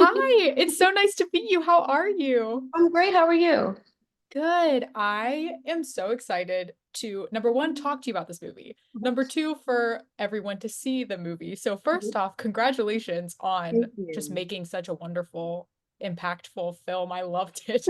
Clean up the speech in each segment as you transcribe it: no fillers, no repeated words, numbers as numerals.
Hi, it's so nice to meet you. How are you? I'm great. How are you? Good. I am so excited to, number one, talk to you about this movie. Number two, for everyone to see the movie. So, first off, congratulations on Thank just you. making such a wonderful, impactful film. I loved it.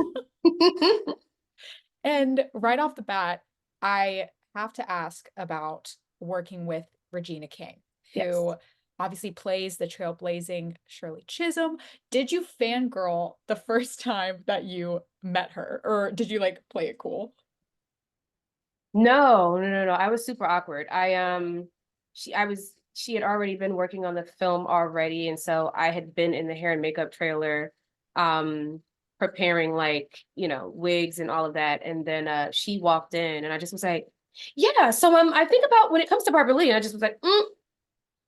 And right off the bat, I have to ask about working with Regina King, Yes. who obviously plays the trailblazing Shirley Chisholm. Did you fangirl the first time that you met her, or did you like play it cool? No. I was super awkward. She had already been working on the film already, and so I had been in the hair and makeup trailer, um, preparing like, wigs and all of that. And then she walked in and I just was like, yeah, so I think about when it comes to Barbara Lee, and I just was like,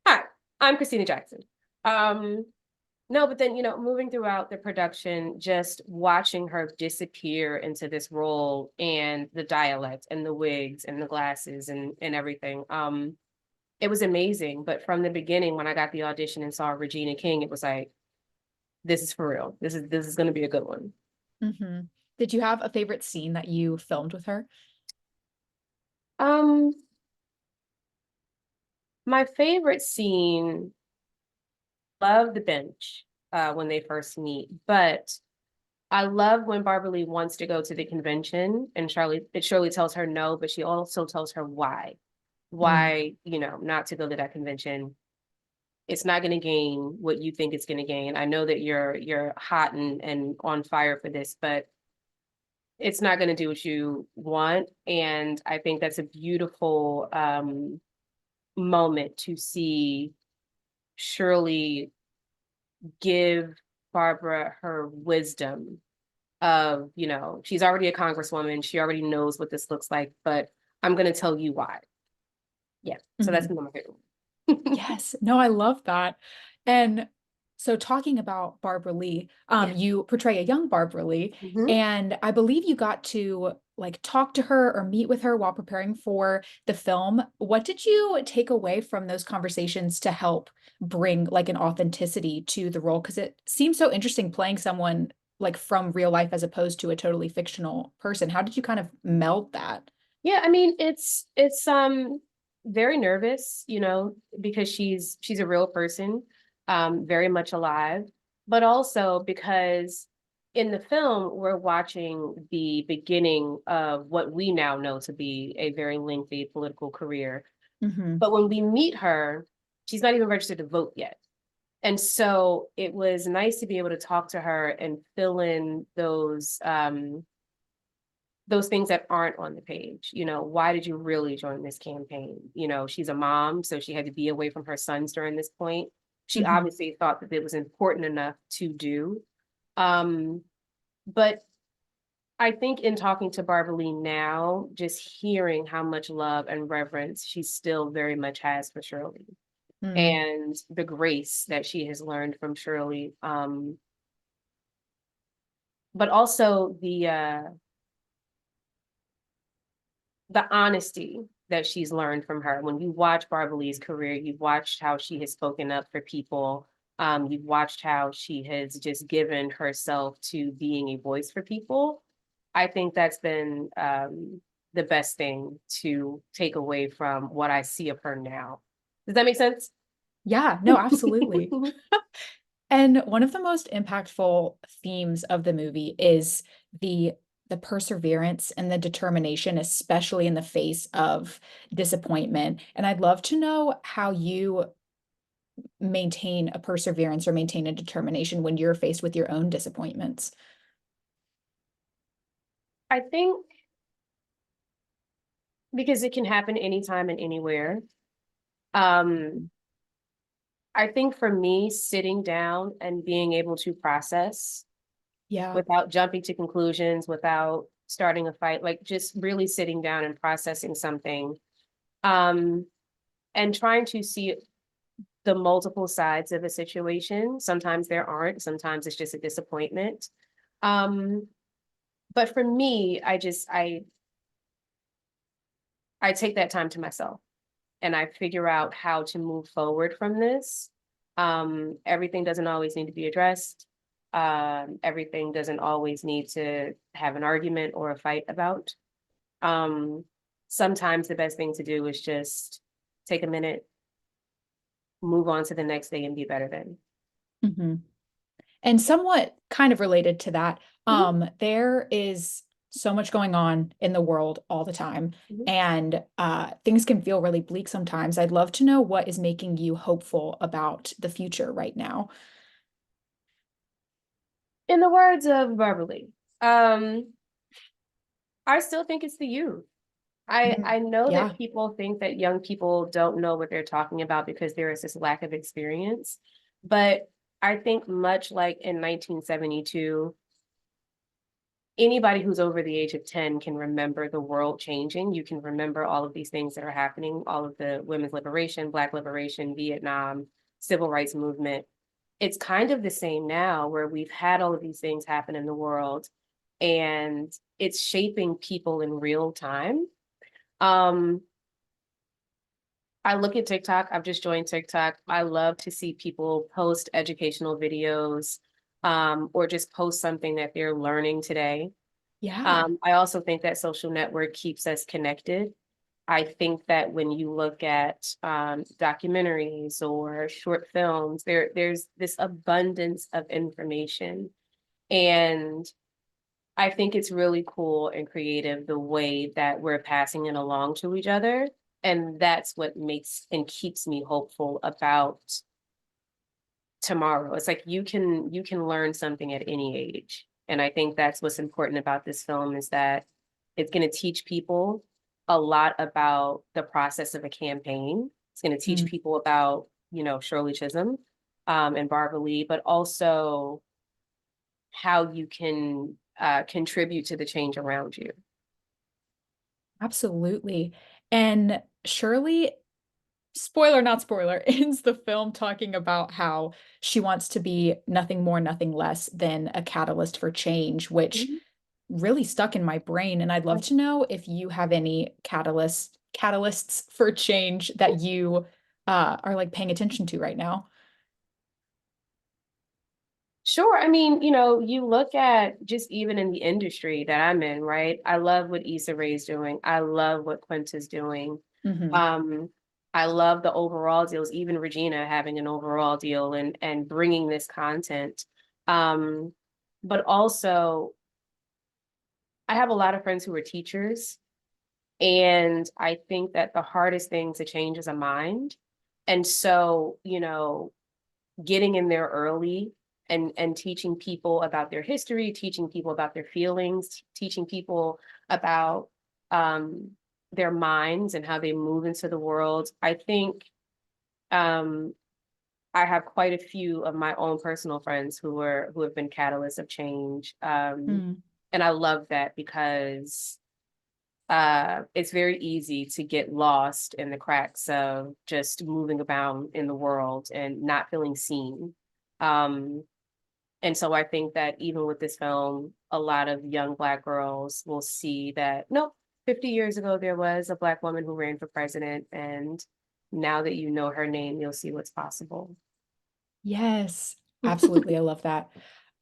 hi, I'm Christina Jackson. Um, No, but then, moving throughout the production, just watching her disappear into this role and the dialect and the wigs and the glasses and everything. It was amazing. But from the beginning, when I got the audition and saw Regina King, it was like, this is for real. This is gonna be a good one. Hmm. Did you have a favorite scene that you filmed with her? Um, my favorite scene, love the bench when they first meet, but I love when Barbara Lee wants to go to the convention and Shirley tells her no, but she also tells her why. Mm. Why, not to go to that convention. It's not going to gain what you think it's going to gain. I know that you're hot and on fire for this, but it's not going to do what you want. And I think that's a beautiful moment to see Shirley give Barbara her wisdom of, she's already a congresswoman. She already knows what this looks like, but I'm going to tell you why. Yeah. So that's Mhm. my favorite. Yes. No, I love that. And so talking about Barbara Lee, Yeah. you portray a young Barbara Lee, Mhm. and I believe you got to like talk to her or meet with her while preparing for the film. What did you take away from those conversations to help bring like an authenticity to the role? Because it seems so interesting playing someone like from real life as opposed to a totally fictional person. How did you kind of meld that? Yeah, I mean, it's very nervous, because she's a real person, very much alive, but also because in the film we're watching the beginning of what we now know to be a very lengthy political career. Hmm. But when we meet her, she's not even registered to vote yet. And so it was nice to be able to talk to her and fill in those things that aren't on the page. Why did you really join this campaign? She's a mom, so she had to be away from her sons during this point. She Hmm. obviously thought that it was important enough to do. Um, but I think in talking to Barbara Lee now, just hearing how much love and reverence she still very much has for Shirley and the grace that she has learned from Shirley. But also the honesty that she's learned from her. When you watch Barbara Lee's career, you've watched how she has spoken up for people. You've watched how she has just given herself to being a voice for people. I think that's been the best thing to take away from what I see of her now. Does that make sense? Yeah, no, absolutely. And one of the most impactful themes of the movie is the the perseverance and the determination, especially in the face of disappointment. And I'd love to know how you maintain a perseverance or maintain a determination when you're faced with your own disappointments. I think because it can happen anytime and anywhere. Um, I think for me, sitting down and being able to process Yeah. without jumping to conclusions, without starting a fight, like just really sitting down and processing something, um, and trying to see the multiple sides of a situation. Sometimes there aren't, sometimes it's just a disappointment. Um, but for me, I take that time to myself and I figure out how to move forward from this. Everything doesn't always need to be addressed. Everything doesn't always need to have an argument or a fight about. Um, Sometimes the best thing to do is just take a minute, move on to the next day and be better then. Mhm. And somewhat kind of related to that, Mhm, there is so much going on in the world all the time, mhm. and things can feel really bleak sometimes. I'd love to know what is making you hopeful about the future right now. In the words of Barbara Lee, um, I still think it's the youth. Mhm. I know that Yeah, people think that young people don't know what they're talking about because there is this lack of experience. But I think much like in 1972, anybody who's over the age of 10 can remember the world changing. You can remember all of these things that are happening, all of the women's liberation, Black liberation, Vietnam, civil rights movement. It's kind of the same now where we've had all of these things happen in the world and it's shaping people in real time. Um, I look at TikTok. I've just joined TikTok. I love to see people post educational videos, or just post something that they're learning today. yeah, I also think that social network keeps us connected. I think that when you look at documentaries or short films, there's this abundance of information. And I think it's really cool and creative the way that we're passing it along to each other. And that's what makes and keeps me hopeful about tomorrow. It's like you can learn something at any age. And I think that's what's important about this film is that it's going to teach people a lot about the process of a campaign. It's going to teach mm, people about, Shirley Chisholm, and Barbara Lee, but also how you can contribute to the change around you. absolutely. And Shirley, spoiler, not spoiler, ends the film talking about how she wants to be nothing more, nothing less than a catalyst for change, which Mhm. really stuck in my brain. And I'd love to know if you have any catalysts for change that you are like paying attention to right now. Sure. I mean, you look at just even in the industry that I'm in, right? I love what Issa Rae's doing. I love what Quinta's doing. Hmm. Um, I love the overall deals, even Regina having an overall deal and bringing this content. Um, but also, I have a lot of friends who are teachers, and I think that the hardest thing to change is a mind. And so, getting in there early and teaching people about their history, teaching people about their feelings, teaching people about um, their minds and how they move into the world. I think um, I have quite a few of my own personal friends who have been catalysts of change, Mm, and I love that because it's very easy to get lost in the cracks of just moving about in the world and not feeling seen. Um, and so I think that even with this film, a lot of young Black girls will see that, nope, 50 years ago, there was a Black woman who ran for president. And now that you know her name, you'll see what's possible. yes, absolutely. I love that.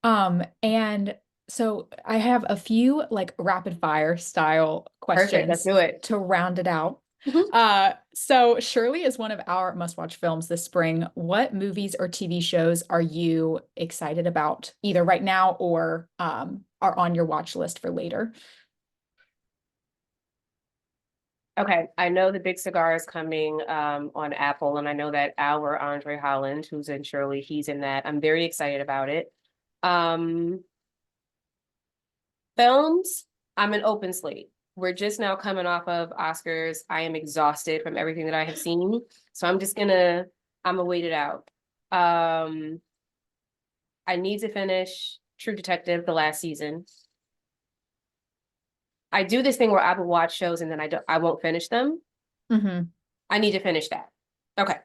And so I have a few like rapid fire style Perfect. Let's questions do it. to round it out. Mhm. So Shirley is one of our must-watch films this spring. What movies or TV shows are you excited about, either right now or are on your watch list for later? Okay, I know the Big Cigar is coming on Apple, and I know that our Andre Holland, who's in Shirley, he's in that. I'm very excited about it. Um, Films, I'm an open slate. We're just now coming off of Oscars. I am exhausted from everything that I have seen, so I'm gonna wait it out. Um, I need to finish True Detective, the last season. I do this thing where I will watch shows and then I won't finish them. Hmm. I need to finish that. Okay.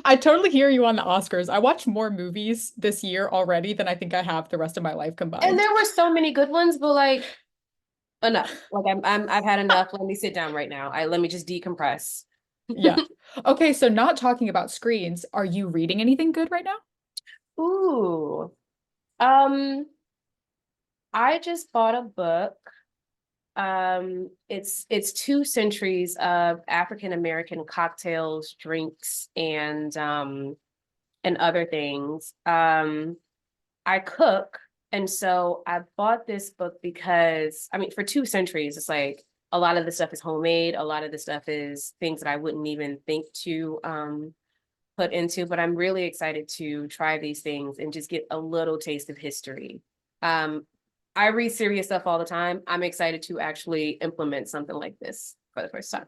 I totally hear you on the Oscars. I watched more movies this year already than I think I have the rest of my life And combined. there were so many good ones, but like enough. Like I've had enough. Let me sit down right now. Let me just decompress. Yeah. Okay, so not talking about screens, are you reading anything good right now? Ooh. Um, I just bought a book. It's 2 centuries of African American cocktails, drinks, and other things. I cook, and so I bought this book because I mean, for 2 centuries, it's like a lot of the stuff is homemade, a lot of the stuff is things that I wouldn't even think to put into, but I'm really excited to try these things and just get a little taste of history. Um, I read serious stuff all the time. I'm excited to actually implement something like this for the first time.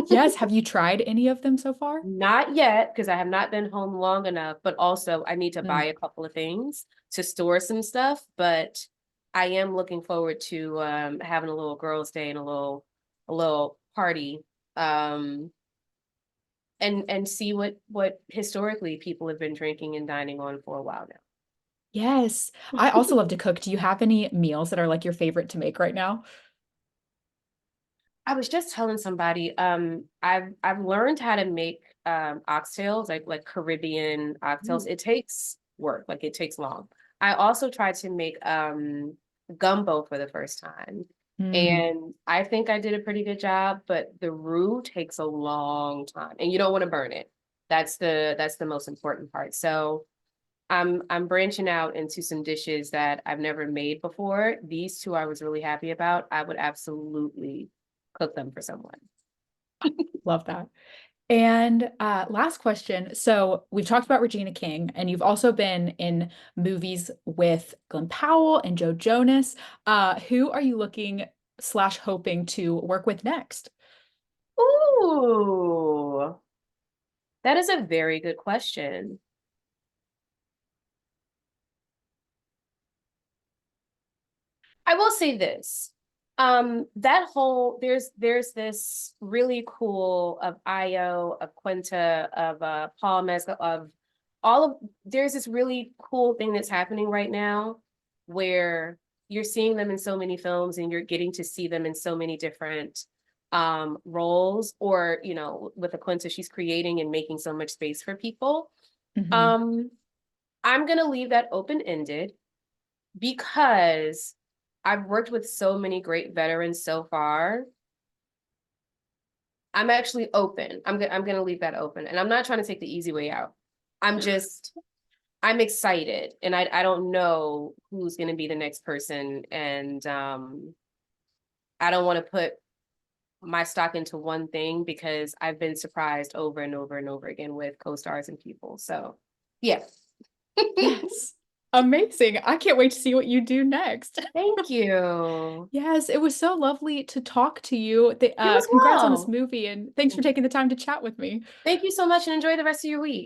Yes. Have you tried any of them so far? Not yet, because I have not been home long enough, but also I need to buy Mm. a couple of things to store some stuff. But I am looking forward to having a little girls' day and a little party. And see what historically people have been drinking and dining on for a while Yes. now. I also love to cook. Do you have any meals that are like your favorite to make right now? I was just telling somebody, I've learned how to make oxtails, like Caribbean oxtails. Mm. It takes work, like it takes long. I also tried to make gumbo for the first time. Mm. And I think I did a pretty good job, but the roux takes a long time and you don't want to burn it. That's the most important part. So I'm branching out into some dishes that I've never made before. These two I was really happy about. I would absolutely cook them for someone. Love that. And last question. So we've talked about Regina King, and you've also been in movies with Glenn Powell and Joe Jonas. Who are you looking slash hoping to work with next? Ooh, that is a very good question. I will say this. That whole there's this really cool of Io, of Quinta, of Paul Mescal, of all of there's this really cool thing that's happening right now where you're seeing them in so many films and you're getting to see them in so many different roles, or with a Quinta, she's creating and making so much space for people. Mhm. Um, I'm gonna leave that open-ended because I've worked with so many great veterans so far. I'm actually open. I'm gonna leave that open, and I'm not trying to take the easy way out. I'm excited, and I don't know who's gonna be the next person, and I don't want to put my stock into one thing because I've been surprised over and over and over again with co-stars and people. So, yeah. Yes. Amazing. I can't wait to see what you do next. Thank you. Yes, it was so lovely to talk to you. You as Congrats on this well. movie, and thanks for taking the time to chat with me. Thank you so much, and enjoy the rest of your week.